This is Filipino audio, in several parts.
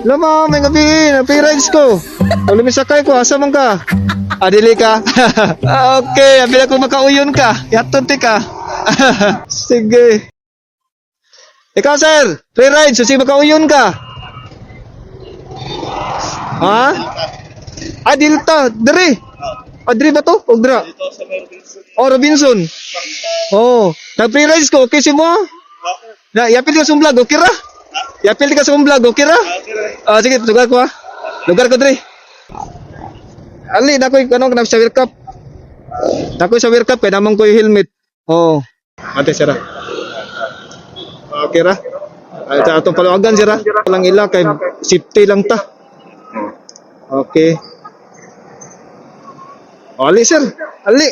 Lama, may gabi, na-rides ko. Pag lumisakay ko, asa man ka? Dili ka? Okay, bila ko makauyon ka. Yatunti ka. Sige. Ikaw, sir, free ride, susi makauyon ka. Ha? Dilta, diri. Diri ba to? O dira? Oh, Robinson. Oh, nag-free rides ko, okay si mo? Yapil ka sa vlog, okay ra? Yapil ka sa vlog, okay ra? Sige, lugar ko ha. Lugar ko diri. Ali, nakoy kanong sa World Cup. Nakoy sa World Cup kay namang ko yung helmet. Oh. Ate sira. Okay ra. Ay sa atong paluwagan sira. Lang ila kay safety lang ta. Okay. Ali sir. Ali.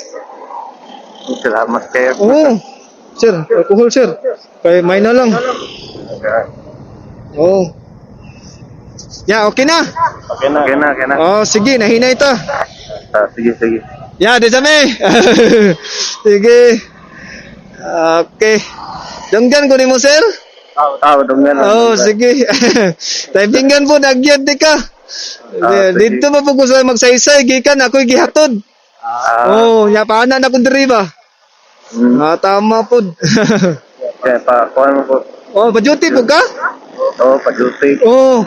Salamat kayo. Oh. Sir, alcohol sir. Kay may na lang. Oh. Ya, okay na. Okay na. Oh, sige, nahinay ito. Sige. Ya, desame. Sige. Okay. Donggan ko ni mo, sir? Donggan. Oh, sige. Typingan po, nagyan di ka. Dito mo po ko sa magsaysay, gikan, ako'y gihatod. Oh, ya, paana na ko diri ba? Tama po. Kaya kuha mo po. Oh, pa-duty po ka? Pa-duty. Oh,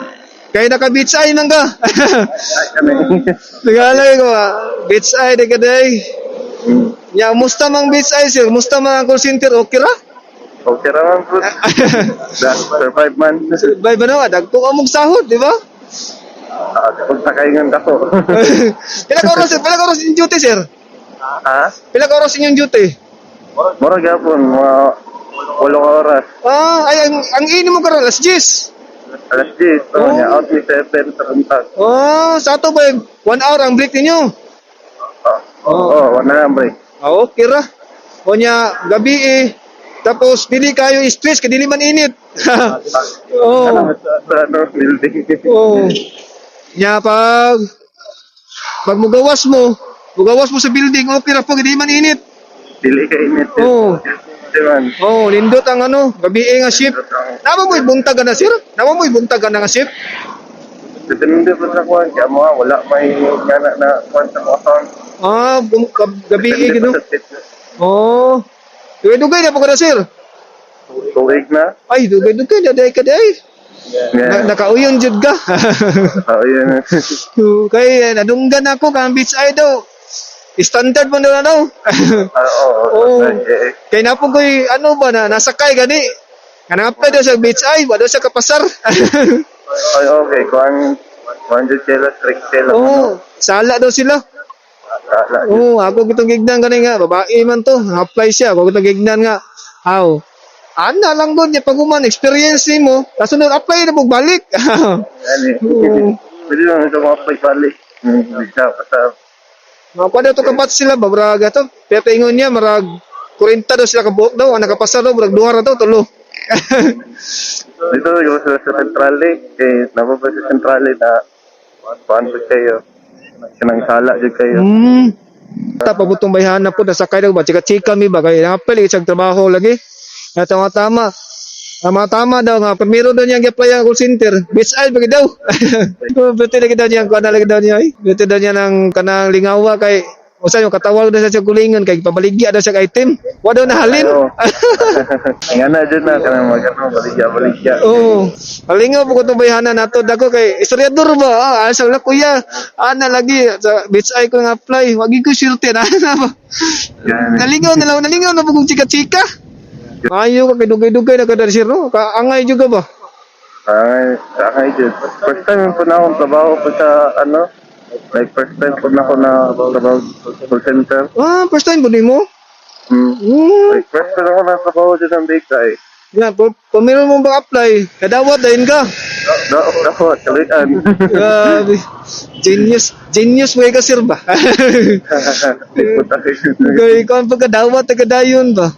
kaya naka-beach eye nang ka. Nagalay ko beach eye di ka day. Ya, musta mang beach eye sir? Musta mang call center? Okay ra? Okay naman po. Survive man. Survive ba na? Dagpo ka mong sahod, di ba? Kung nakaingan ka po. Pila ka oras, sir? Pila ka oras yung duty, sir? Ha? Pila ka oras yung duty? Mura gapon, mga 8 oras. Ay, ang ini mo karon, alas 10. Alas 10, niya out ni 7 sa runtag. Sa ato ba, 1 hour ang break ninyo? Wala na break. Okay ra. O niya, gabi tapos dili kayo stress, kadili man init. Building. Nya pag mugawas mo sa building, okay ra po, kadili man init. Dili ka init. Lindot ang gabi nga shift. Namo mo'y buntag na sir? Namo mo'y buntag na nga shift? Depende po sa kuwan, kaya mo wala may gana na kuwan sa mga account. Gabi gino. Dugay na po ka na sir? Tuwig na? Ay, dugay na day ka day. Nakauyon jud ka. Yun. Kay nadunggan ako kang beach eye daw. Standard mo na daw. Kay napong ko'y nasakay gani. Kanang-apply daw sa beach eye, wala sa kapasar. Okay, kuwan 100 kilo, 3 kilo. Sala daw sila. Ako kitong gignan gani nga, babae man to, apply siya. Ako kitong gignan nga. Ana lang doon, pag experience mo, kasunod apply na balik. Pwede lang ito mga pagbalik. Pada to kapat sila ba braga to. Pepaingon niya marag 40 daw sila ka buok daw, nakapasar daw marag 2 ra daw tulo. Dito yung sa Centrale, nababa sa Centrale na paano kayo? Sinang sala dyan kayo. Pabutong bayhana po, nasakay daw ba? Chika-chika mi ba? Kaya napili isang trabaho lagi. Tama-tama daw nga. Primero daw niya ang-apply ang call center. Beach eye, bagi daw. Beto lagi daw niya, lagi daw niya. Beto daw niya ng kanang lingawa kay usa yung katawag na sa kulingan kay pabaligya daw sa item. Wa daw nahalin. Nga na dyan na, kanang baligya. Alingaw po ko itong bayhana nato. Dako kay historiador ba? Asa na kuya. Lagi sa beach eye ko nga-apply. Wagi ko sirte na. Nalingaw na po kong chika-chika. Ayaw ka kay dugay-dugay na kada sir no? Kaangay juga ba? Angay dyan. First time po na akong trabaho po sa first time po na ako na trabaho sa call center. First time po din mo? First time ako na trabaho dyan ng Bigay. Yan, pamiro mo bang apply? Kadawat dahin ka? Dawat, kalian. Grabe. Genius mo ka sir ba? Kaya ikaw ang pagkadawat, kadayon ba?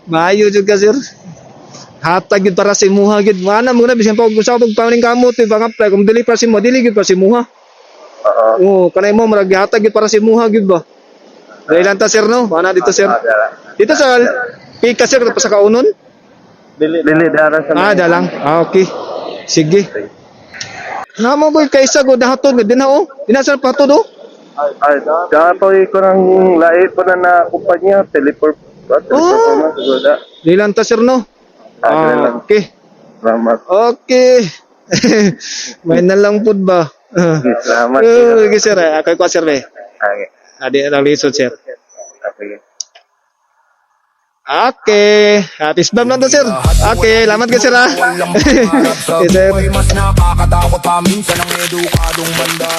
Maayo jud ka sir. Hatag gid para sa imuha gid. Mana mo na bisan pa usa pag pawning kamot pang apply kung dili para sa imuha, dili gid para sa imuha. Kanay mo marag hatag gid para sa imuha gid ba. Dili lang ta sir no. Mana dito sir. Dito sa Pika sir pa sa kaunon. Dili dara sa. Dalang. Okay. Sige. Namo ko kaysa go dahaton din na oh. Dinasal pa to do. Ay, datoy ko ng lahi po na kumpanya, teleport. Oh. Dilan ta sir no. Lang. Okay. Salamat. Okay. May na lang pud ba? Salamat. Okay sir, ako ko sir be. Okay. Adi lang lisod sir. Okay. Okay. Happy spam lang to sir. Okay, salamat ka sir ha. Walang pangarap sa Okay, sir. buhay, mas nakakatakot pa minsan ang edukadong banda.